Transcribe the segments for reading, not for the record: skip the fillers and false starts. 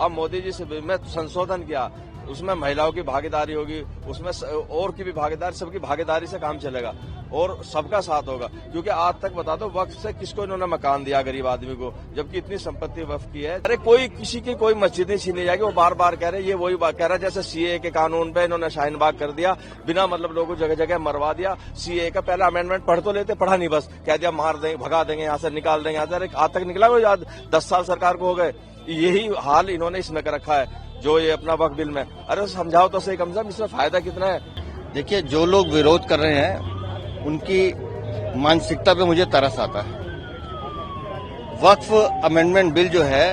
अब मोदी जी से में संशोधन किया, उसमें महिलाओं की भागीदारी होगी, उसमें और की भी भागीदारी, सबकी भागीदारी से काम चलेगा और सबका साथ होगा। क्योंकि आज तक बता दो वक्फ से किसको इन्होंने मकान दिया गरीब आदमी को, जबकि इतनी संपत्ति वक्फ की है। अरे कोई किसी की कोई मस्जिद नहीं छीनी जाएगी। वो बार बार कह रहे, ये वही बात कह रहा है जैसे सीए के कानून पे इन्होंने शाहीन बाग कर दिया, बिना मतलब लोगों जगह जगह मरवा दिया। सीए का पहला अमेंडमेंट पढ़ तो लेते, पढ़ा नहीं, बस कह दिया मार देंगे, भगा देंगे यहाँ से, निकाल देंगे यहाँ से। अरे आज तक निकला कोई? 10 साल सरकार को हो गए। यही हाल इन्होंने इसमें कर रखा है जो ये अपना वक्फ बिल में। अरे समझाओ तो सही, कम से कम इसमें फायदा कितना है। देखिए, जो लोग विरोध कर रहे हैं उनकी मानसिकता पे मुझे तरस आता है। वक्फ अमेंडमेंट बिल जो है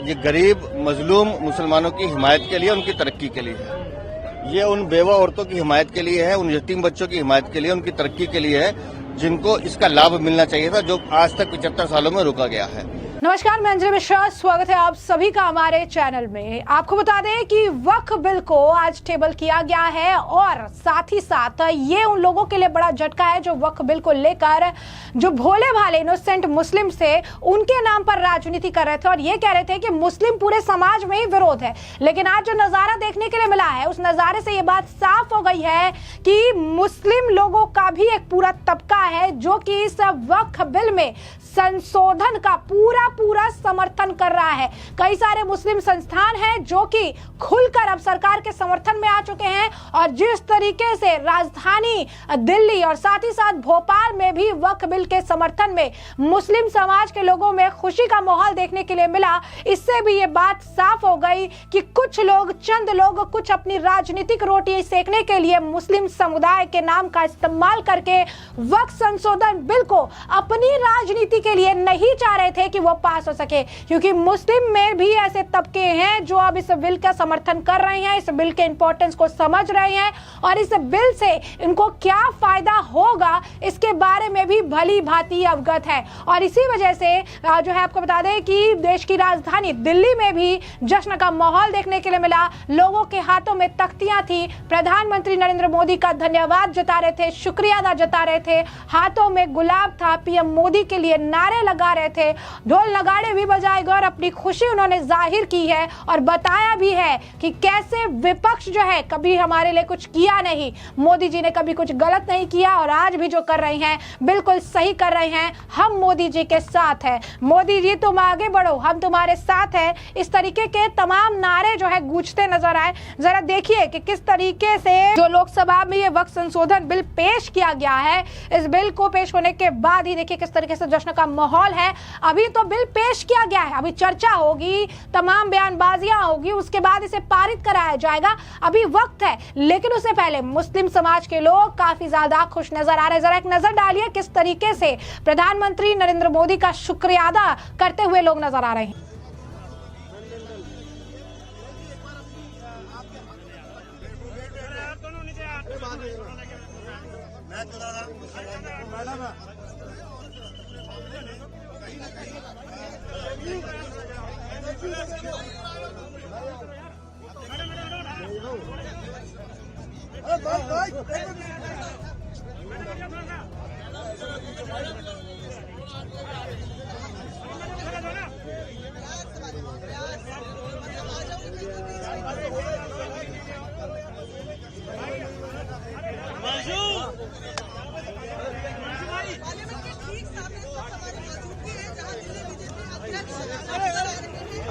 ये गरीब मजलूम मुसलमानों की हिमायत के लिए, उनकी तरक्की के लिए है। ये उन बेवा औरतों की हिमायत के लिए है, उन यतीम बच्चों की हिमायत के लिए, उनकी तरक्की के लिए है जिनको इसका लाभ मिलना चाहिए था, जो आज तक 75 सालों में रुका गया है। नमस्कार, मैं अंजलि मिश्रा, स्वागत है आप सभी का हमारे चैनल में। आपको बता दें कि वक्फ बिल को आज टेबल किया गया है और साथ ही साथ ये उन लोगों के लिए बड़ा झटका है जो वक्फ बिल को लेकर जो भोले भाले इनोसेंट मुस्लिम से उनके नाम पर राजनीति कर रहे थे और ये कह रहे थे कि मुस्लिम पूरे समाज में ही विरोध है। लेकिन आज जो नजारा देखने के लिए मिला है उस नजारे से ये बात साफ हो गई है कि मुस्लिम लोगों का भी एक पूरा तबका है जो कि इस वक्फ बिल में संशोधन का पूरा समर्थन कर रहा है। कई सारे मुस्लिम संस्थान हैं जो कि खुलकर अब सरकार के समर्थन में आ चुके हैं और जिस तरीके से राजधानी दिल्ली और साथ ही साथ भोपाल में भी वक्फ बिल के समर्थन में मुस्लिम समाज के लोगों में खुशी का माहौल देखने के लिए मिला, इससे भी ये बात साफ हो गई कि कुछ लोग, चंद लोग कुछ अपनी राजनीतिक रोटी सेकने के लिए मुस्लिम समुदाय के नाम का इस्तेमाल करके वक्फ संशोधन बिल को अपनी राजनीति के लिए नहीं चाह रहे थे कि वो पास हो सके। क्योंकि मुस्लिम में भी ऐसे तबके हैं जो अब इस बिल का समर्थन कर रहे हैं, इस बिल के इंपॉर्टेंस को समझ रहे हैं और इस बिल से इनको क्या फायदा होगा इसके बारे में भी भली भांति अवगत है। और इसी वजह से जो है आपको बता दें कि देश की राजधानी दिल्ली में भी जश्न का माहौल देखने के लिए मिला। लोगों के हाथों में तख्तियां थी, प्रधानमंत्री नरेंद्र मोदी का धन्यवाद जता रहे थे, शुक्रिया अदा जता रहे थे, हाथों में गुलाब था, पीएम मोदी के लिए नारे लगा रहे थे, ढोल नगाड़े भी बजाए गए और अपनी खुशी उन्होंने जाहिर की है और बताया भी है कि कैसे विपक्ष जो है कभी हमारे लिए कुछ किया नहीं, मोदी जी ने कभी कुछ गलत नहीं किया और आज भी जो कर रहे हैं बिल्कुल सही कर रहे हैं। हम मोदी जी के साथ हैं, मोदी जी तुम आगे बढ़ो, हम तुम्हारे साथ हैं। इस तरीके के तमाम नारे जो है गूंजते नजर आए। जरा देखिए कि किस तरीके से जो लोकसभा में ये वक्फ संशोधन बिल पेश किया गया है, इस बिल को पेश होने के बाद ही देखिए किस तरीके से जश्न का माहौल है। अभी तो बिल पेश किया गया है, अभी चर्चा होगी, तमाम बयानबाजियां होगी, उसके बाद इसे पारित कराया जाएगा, अभी वक्त है। लेकिन उससे पहले मुस्लिम समाज के लोग काफी ज्यादा खुश नजर आ रहे हैं। जरा एक नजर डालिए किस तरीके से प्रधानमंत्री नरेंद्र मोदी का शुक्रिया अदा करते हुए लोग नजर आ रहे हैं।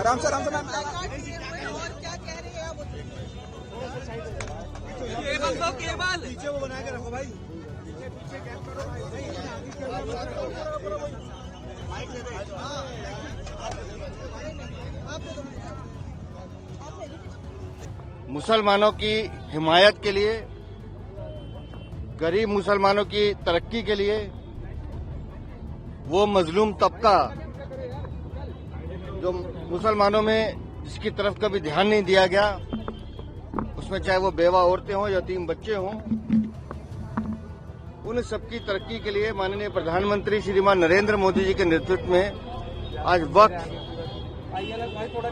आराम से मैम। और क्या कह रही है केवल पीछे वो बना के रखो भाई। मुसलमानों की हिमायत के लिए, गरीब मुसलमानों की तरक्की के लिए, वो मजलूम तबका जो मुसलमानों में जिसकी तरफ कभी ध्यान नहीं दिया गया, उसमें चाहे वो बेवा औरतें हों, यतीम बच्चे हों, उन सबकी तरक्की के लिए माननीय प्रधानमंत्री श्रीमान नरेंद्र मोदी जी के नेतृत्व में आज वक्फ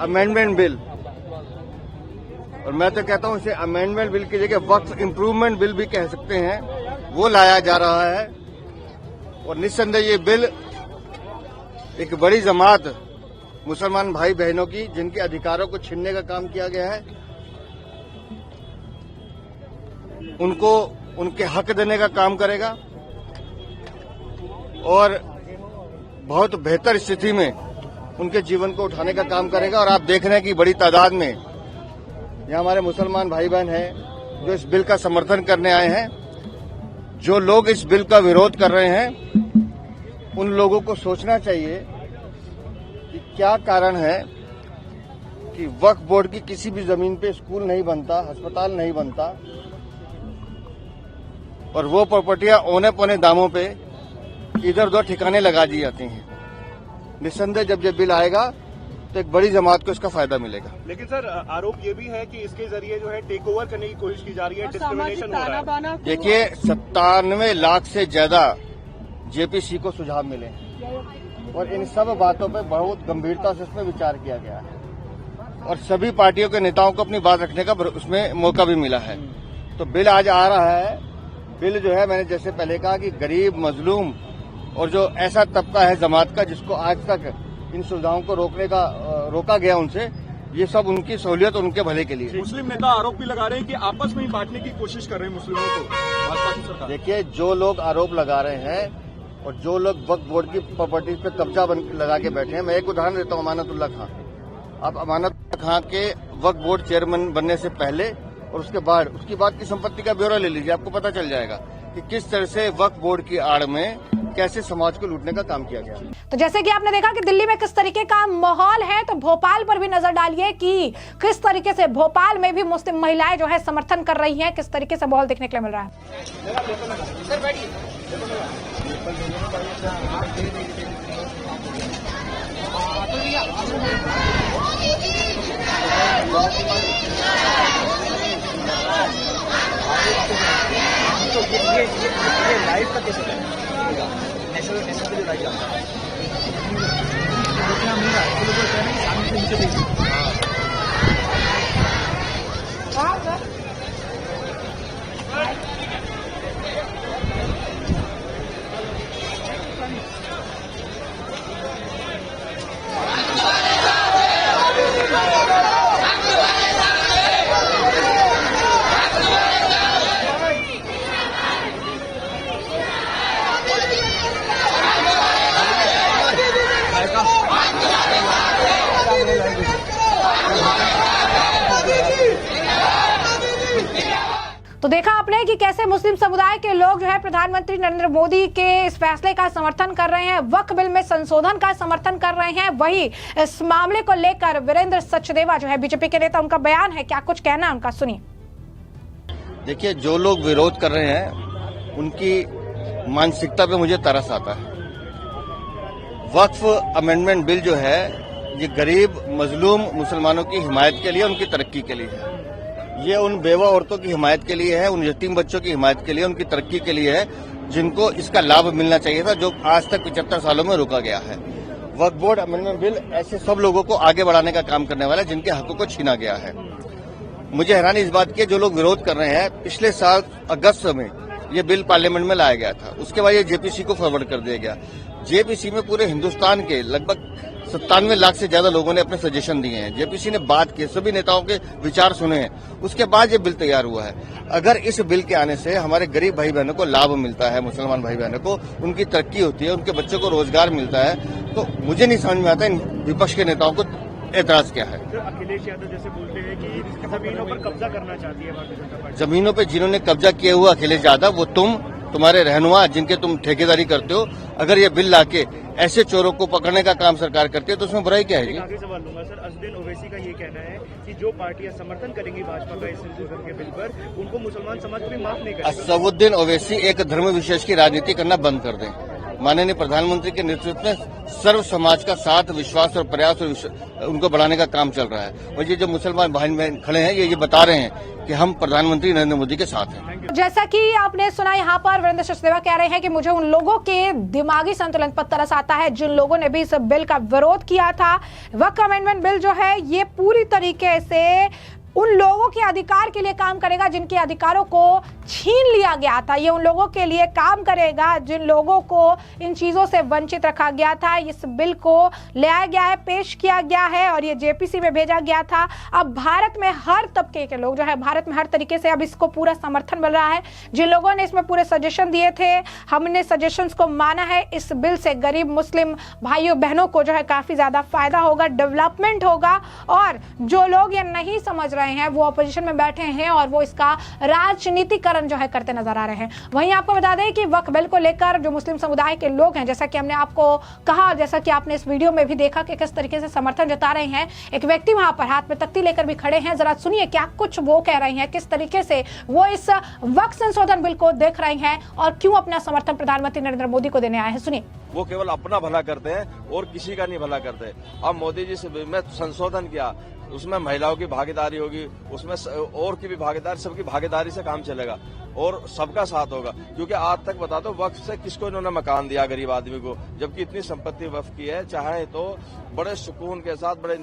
अमेंडमेंट बिल, और मैं तो कहता हूं इसे अमेंडमेंट बिल की जगह वक्फ इम्प्रूवमेंट बिल भी कह सकते हैं, वो लाया जा रहा है। और निस्संदेह ये बिल एक बड़ी जमात मुसलमान भाई बहनों की, जिनके अधिकारों को छीनने का काम किया गया है, उनको उनके हक देने का काम करेगा और बहुत बेहतर स्थिति में उनके जीवन को उठाने का काम करेगा। और आप देख रहे हैं कि बड़ी तादाद में यहाँ हमारे मुसलमान भाई बहन हैं जो इस बिल का समर्थन करने आए हैं। जो लोग इस बिल का विरोध कर रहे हैं, उन लोगों को सोचना चाहिए कि क्या कारण है कि वक्फ बोर्ड की किसी भी जमीन पे स्कूल नहीं बनता, अस्पताल नहीं बनता और वो प्रॉपर्टियां औने पौने दामों पे इधर उधर ठिकाने लगा दी जाती हैं। निस्संदेह जब ये बिल आएगा तो एक बड़ी जमात को इसका फायदा मिलेगा। लेकिन सर, आरोप ये भी है कि इसके जरिए जो है टेक ओवर करने की कोशिश की जा रही है, डिस्क्रिमिनेशन हो रहा है। देखिए, 97 लाख से ज्यादा जेपीसी को सुझाव मिले हैं और इन सब बातों पर बहुत गंभीरता से इसमें विचार किया गया है और सभी पार्टियों के नेताओं को अपनी बात रखने का उसमें मौका भी मिला है। तो बिल आज आ रहा है। बिल जो है, मैंने जैसे पहले कहा कि गरीब, मजलूम और जो ऐसा तबका है जमात का जिसको आज तक इन सुविधाओं को रोका गया उनसे, ये सब उनकी सहूलियत और उनके भले के लिए। मुस्लिम नेता आरोप भी लगा रहे हैं कि आपस में ही बांटने की कोशिश कर रहे हैं मुस्लिमों को भाजपा की सरकार। देखिए, जो लोग आरोप लगा रहे हैं और जो लोग वक्फ बोर्ड की प्रॉपर्टी पे कब्जा लगा के बैठे हैं, मैं एक उदाहरण देता हूँ, अमानतुल्लाह खां। आप अमानतुल्लाह खां के वक्फ बोर्ड चेयरमैन बनने से पहले और उसके बाद की संपत्ति का ब्यौरा ले लीजिए, आपको पता चल जाएगा कि किस तरह से वक्फ बोर्ड की आड़ में कैसे समाज को लूटने का काम किया गया। तो जैसे कि आपने देखा कि दिल्ली में किस तरीके का माहौल है, तो भोपाल पर भी नजर डालिए कि किस तरीके से भोपाल में भी मुस्लिम महिलाएं जो है समर्थन कर रही हैं, किस तरीके से माहौल देखने के लिए मिल रहा तो देखा आपने कि कैसे मुस्लिम समुदाय के लोग जो है प्रधानमंत्री नरेंद्र मोदी के इस फैसले का समर्थन कर रहे हैं, वक्फ बिल में संशोधन का समर्थन कर रहे हैं। वही इस मामले को लेकर वीरेंद्र सचदेवा जो है बीजेपी के नेता, उनका बयान है, क्या कुछ कहना है उनका, सुनिए। देखिए, जो लोग विरोध कर रहे हैं उनकी मानसिकता पे मुझे तरस आता है। वक्फ अमेंडमेंट बिल जो है ये गरीब, मजलूम मुसलमानों की हिमायत के लिए, उनकी तरक्की के लिए है। ये उन बेवा औरतों की हिमायत के लिए है, उन यतीम बच्चों की हिमायत के लिए, उनकी तरक्की के लिए है, जिनको इसका लाभ मिलना चाहिए था, जो आज तक 75 सालों में रोका गया है। वक्फ बोर्ड अमेंडमेंट बिल ऐसे सब लोगों को आगे बढ़ाने का काम करने वाला है जिनके हकों को छीना गया है। मुझे हैरानी इस बात की, जो लोग विरोध कर रहे हैं, पिछले साल अगस्त में ये बिल पार्लियामेंट में लाया गया था, उसके बाद ये जेपीसी को फॉरवर्ड कर दिया गया। जेपीसी में पूरे हिंदुस्तान के लगभग 97 लाख से ज्यादा लोगों ने अपने सजेशन दिए हैं। जेपीसी ने बात की, सभी नेताओं के विचार सुने हैं, उसके बाद ये बिल तैयार हुआ है। अगर इस बिल के आने से हमारे गरीब भाई बहनों को लाभ मिलता है, मुसलमान भाई बहनों को उनकी तरक्की होती है, उनके बच्चों को रोजगार मिलता है, तो मुझे नहीं समझ में आता इन विपक्ष के नेताओं को एतराज क्या है। अखिलेश यादव जैसे बोलते हैं कि जमीनों पर कब्जा करना चाहती है भारतीय जनता पार्टी। जमीनों पे जिन्होंने कब्जा किया हुआ अखिलेश यादव, वो तुम्हारे रहनुमा जिनके तुम ठेकेदारी करते हो, अगर ये बिल लाके ऐसे चोरों को पकड़ने का काम सरकार करती है तो उसमें बुराई क्या है? आगे सवाल लूंगा सर, असदुद्दीन ओवैसी का ये कहना है कि जो पार्टियां समर्थन करेंगी भाजपा का इस संशोधन के बिल पर, उनको मुसलमान समाज भी माफ नहीं करेगा। असदुद्दीन ओवैसी एक धर्म विशेष की राजनीति करना बंद कर दें। माननीय प्रधानमंत्री के नेतृत्व में सर्व समाज का साथ, विश्वास और प्रयास और उनको बढ़ाने का काम चल रहा है। और ये जो मुसलमान भाई बहन खड़े हैं, ये बता रहे हैं कि हम प्रधानमंत्री नरेंद्र मोदी के साथ हैं। जैसा कि आपने सुना, यहाँ पर वीरेंद्र सचदेवा कह रहे हैं कि मुझे उन लोगों के दिमागी संतुलन पर तरस आता है जिन लोगों ने भी इस बिल का विरोध किया था। वक्फ अमेंडमेंट बिल जो है ये पूरी तरीके से उन लोगों के अधिकार के लिए काम करेगा जिनके अधिकारों को छीन लिया गया था, ये उन लोगों के लिए काम करेगा जिन लोगों को इन चीज़ों से वंचित रखा गया था। इस बिल को लाया गया है, पेश किया गया है और ये जेपीसी में भेजा गया था। अब भारत में हर तबके के लोग जो है, भारत में हर तरीके से अब इसको पूरा समर्थन मिल रहा है। जिन लोगों ने इसमें पूरे सजेशन दिए थे, हमने सजेशंस को माना है। इस बिल से गरीब मुस्लिम भाइयों बहनों को जो है काफी ज्यादा फायदा होगा, डेवलपमेंट होगा। और जो लोग ये नहीं समझ रहे हैं वो अपोजिशन में बैठे हैं और वो इसका राजनीतिकरण जो है करते नजर आ रहे हैं। वहीं आपको बता दें कि वक्फ बिल को लेकर जो मुस्लिम समुदाय के लोग हैं, जैसा कि हमने आपको कहा, जैसा कि आपने इस वीडियो में भी देखा कि किस तरीके से समर्थन जता रहे हैं। एक व्यक्ति वहां पर हाथ में तख्ती लेकर भी खड़े हैं, जरा सुनिए क्या कुछ वो कह रहे हैं, किस तरीके से वो इस वक्फ संशोधन बिल को देख रहे हैं और क्यों अपना समर्थन प्रधानमंत्री नरेंद्र मोदी को देने आए हैं। सुनिए। वो केवल अपना भला करते हैं और किसी का नहीं भला करते। अब मोदी जी से में संशोधन किया, उसमें महिलाओं की भागीदारी होगी, उसमें और की भी भागीदारी, सबकी भागीदारी से काम चलेगा और सबका साथ होगा। क्योंकि आज तक बता दो वक्फ से किसको इन्होंने मकान दिया गरीब आदमी को, जबकि इतनी संपत्ति वक्फ की है। चाहे तो बड़े सुकून के साथ, बड़े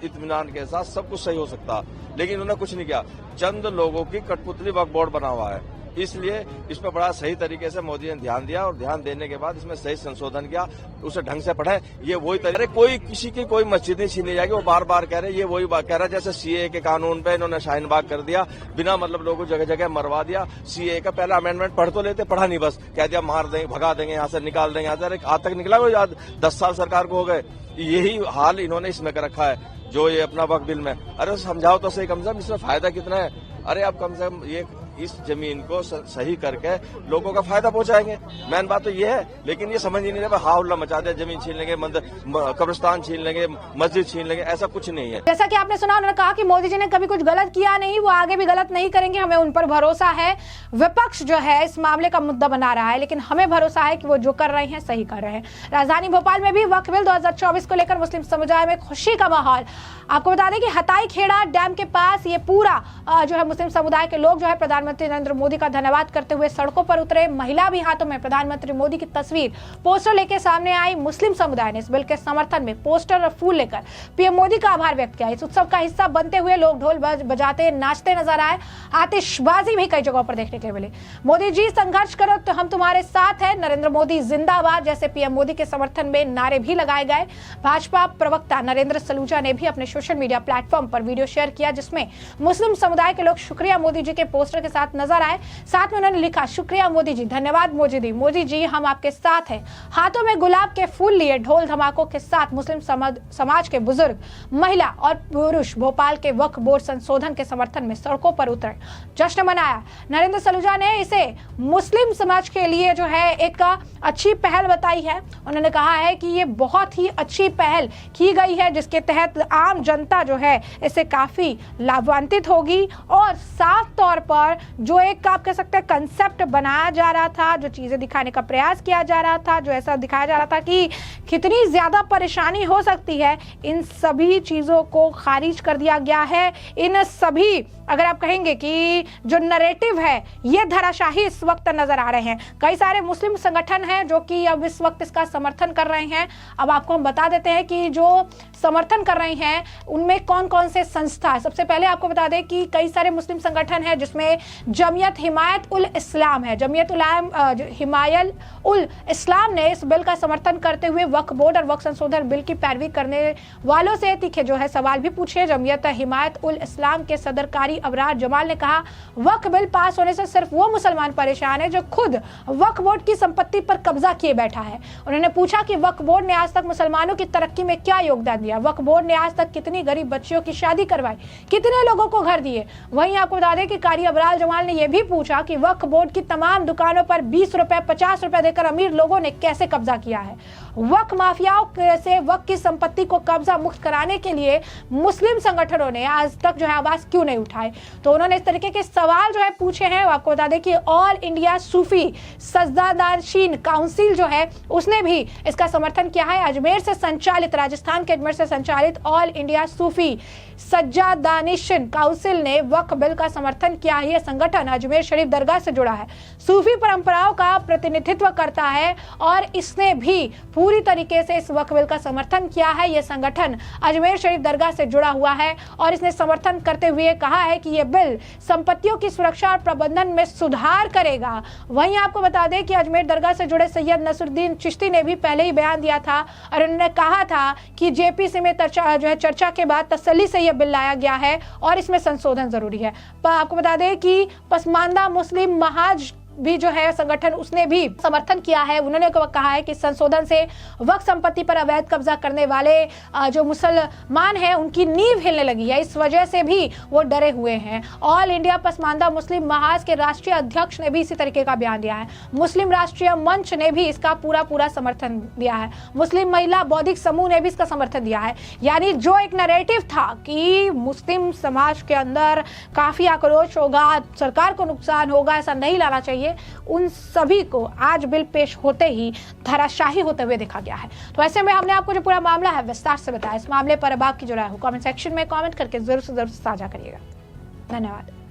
इत्मीनान के साथ सब कुछ सही हो सकता, लेकिन उन्होंने कुछ नहीं किया। चंद लोगों की कठपुतली वक्फ बोर्ड बना हुआ है, इसलिए इस पर बड़ा सही तरीके से मोदी ने ध्यान दिया और ध्यान देने के बाद इसमें सही संशोधन किया, उसे ढंग से पढ़े। ये वही तरीके, कोई किसी की कोई मस्जिद नहीं छीनी जाएगी। वो बार बार कह रहे, ये वही बात कह रहा है जैसे सीए के कानून पे इन्होंने शाहीन बाग कर दिया, बिना मतलब लोगों जगह जगह मरवा दिया। सीए का पहला अमेंडमेंट पढ़ तो लेते, पढ़ा नहीं, बस कह दिया मार देंगे, भगा देंगे, यहाँ से निकाल देंगे। आज तक निकला कोई? 10 साल सरकार को हो गए। यही हाल इन्होंने इसमें कर रखा है, जो ये अपना वक्फ बिल में। अरे समझाओ तो सही, कम से कम इसमें फायदा कितना है। अरे आप कम से कम ये इस जमीन को सही करके लोगों का फायदा पहुंचाएंगे, मेन बात तो ये है। लेकिन ये समझ ही नहीं रहे, हा उल्ला मचा दिया, जमीन छीन लेंगे, कब्रिस्तान छीन लेंगे, मस्जिद छीन लेंगे, ऐसा कुछ नहीं है। जैसा कि आपने सुना, उन्होंने कहा कि मोदी जी ने कभी कुछ गलत किया नहीं, वो आगे भी गलत नहीं करेंगे, हमें उन पर भरोसा है। विपक्ष जो है इस मामले का मुद्दा बना रहा है, लेकिन हमें भरोसा है कि वो जो कर रहे हैं सही कर रहे हैं। राजधानी भोपाल में भी वक्फ बिल 2024 को लेकर मुस्लिम समुदाय में खुशी का माहौल। आपको बता दें कि हताई खेड़ा डैम के पास ये पूरा जो है मुस्लिम समुदाय के लोग जो है प्रधानमंत्री नरेंद्र मोदी का धन्यवाद करते हुए सड़कों पर उतरे। महिला भी हाथों में प्रधानमंत्री मोदी की तस्वीर, पोस्टर लेकर सामने आई। मुस्लिम समुदाय ने इस बिल के समर्थन में पोस्टर और फूल लेकर पीएम मोदी का आभार व्यक्त किया। इस उत्सव का हिस्सा बनते हुए लोग ढोल बजाते नाचते नजर आए। आतिशबाजी भी कई जगहों पर देखने के लिए मिली। मोदी जी संघर्ष करो तो हम तुम्हारे साथ हैं, नरेंद्र मोदी जिंदाबाद जैसे पीएम मोदी के समर्थन में नारे भी लगाए गए। भाजपा प्रवक्ता नरेंद्र सलूजा ने भी अपने सोशल मीडिया प्लेटफॉर्म पर वीडियो शेयर किया, जिसमें मुस्लिम समुदाय के लोग शुक्रिया मोदी जी के पोस्टर के साथ नजर आए। साथ में उन्होंने लिखा, शुक्रिया मोदी जी, धन्यवाद मोदी जी, हम आपके साथ हैं। हाथों में गुलाब के फूल लिए ढोल धमाकों के साथ मुस्लिम समाज के बुजुर्ग, महिला और पुरुष भोपाल के वक्फ बोर्ड संशोधन के समर्थन में सड़कों पर उतरे, जश्न मनाया। नरेंद्र सलूजा ने इसे मुस्लिम समाज के लिए जो है एक अच्छी पहल बताई है। उन्होंने कहा है कि ये बहुत ही अच्छी पहल की गई है, जिसके तहत आम जनता जो है इससे काफी लाभान्वित होगी। और साफ तौर पर जो एक आप कह सकते हैं कंसेप्ट बनाया जा रहा था, जो चीजें दिखाने का प्रयास किया जा रहा था, जो ऐसा दिखाया जा रहा था कि कितनी ज्यादा परेशानी हो सकती है, इन सभी चीजों को खारिज कर दिया गया है। इन सभी, अगर आप कहेंगे कि जो नैरेटिव है ये धराशाही इस वक्त नजर आ रहे हैं। कई सारे मुस्लिम संगठन हैं जो कि अब इस वक्त इसका समर्थन कर रहे हैं। अब आपको हम बता देते हैं कि जो समर्थन कर रहे हैं उनमें कौन कौन से संस्था है। सबसे पहले आपको बता दें कि कई सारे मुस्लिम संगठन हैं, जिसमें जमीयत हिमायत उल इस्लाम है। जमीयत हिमायत उल इस्लाम ने इस बिल का समर्थन करते हुए वक्फ बोर्ड और वक्फ संशोधन बिल की पैरवी करने वालों से तीखे जो है सवाल भी पूछे। जमीयत हिमायत उल इस्लाम के सदर कारी अबरार जमाल ने कहा, वक्फ बिल पास होने से सिर्फ वो मुसलमान परेशान है जो खुद वक्फ बोर्ड की संपत्ति पर कब्जा किए बैठा है। उन्होंने पूछा कि वक्फ बोर्ड ने आज तक मुसलमानों की तरक्की में क्या योगदान दिया, वक्फ बोर्ड ने आज तक कितनी गरीब बच्चियों की शादी करवाई, कितने लोगों को घर दिए। वहीं आपको बता दें कि कारी अबरार जमाल ने यह भी पूछा कि वक्फ बोर्ड की तमाम दुकानों पर 20 रुपए 50 रुपए देकर अमीर लोगों ने कैसे कब्जा किया है। वक्फ माफियाओं से वक्फ की संपत्ति को कब्जा मुक्त कराने के लिए मुस्लिम संगठनों ने आज तक जो है आवाज क्यों नहीं उठाए। तो उन्होंने इस तरीके के सवाल जो है पूछे हैं। आपको बता दें कि ऑल इंडिया सूफी सज्जादानशीन काउंसिल जो है उसने भी इसका समर्थन किया है। अजमेर से संचालित, राजस्थान के अजमेर से संचालित ऑल इंडिया सूफी सज्जादानिशीन काउंसिल ने वक्फ बिल का समर्थन किया है। यह संगठन अजमेर शरीफ दरगाह से जुड़ा है, सूफी परंपराओं का प्रतिनिधित्व करता है और इसने भी पूरी तरीके से इस वक्फ बिल का समर्थन किया है। यह संगठन अजमेर शरीफ दरगाह से जुड़ा हुआ है और इसने समर्थन करते हुए कहा है कि यह बिल संपत्तियों की सुरक्षा और प्रबंधन में सुधार करेगा। वहीं आपको बता दें कि अजमेर दरगाह से जुड़े सैयद नसरुद्दीन चिश्ती ने भी पहले ही बयान दिया था और उन्होंने कहा था कि जेपीसी में चर्चा के बाद तसल्ली से यह बिल लाया गया है और इसमें संशोधन जरूरी है। आपको बता दें कि पसमानदा मुस्लिम महाज भी जो है संगठन, उसने भी समर्थन किया है। उन्होंने कहा है कि संशोधन से वक्फ संपत्ति पर अवैध कब्जा करने वाले जो मुसलमान हैं उनकी नींव हिलने लगी है, इस वजह से भी वो डरे हुए हैं। ऑल इंडिया पसमानदा मुस्लिम महाज के राष्ट्रीय अध्यक्ष ने भी इसी तरीके का बयान दिया है। मुस्लिम राष्ट्रीय मंच ने भी इसका पूरा समर्थन दिया है। मुस्लिम महिला बौद्धिक समूह ने भी इसका समर्थन दिया है। यानी जो एक नैरेटिव था कि मुस्लिम समाज के अंदर काफी आक्रोश होगा, सरकार को नुकसान होगा, ऐसा नहीं लाना चाहिए, उन सभी को आज बिल पेश होते ही धराशाही होते हुए देखा गया है। तो ऐसे में हमने आपको जो पूरा मामला है विस्तार से बताया। इस मामले पर अब आपकी जो राय हो कमेंट सेक्शन में कमेंट करके जरूर से जरूर साझा करिएगा। धन्यवाद।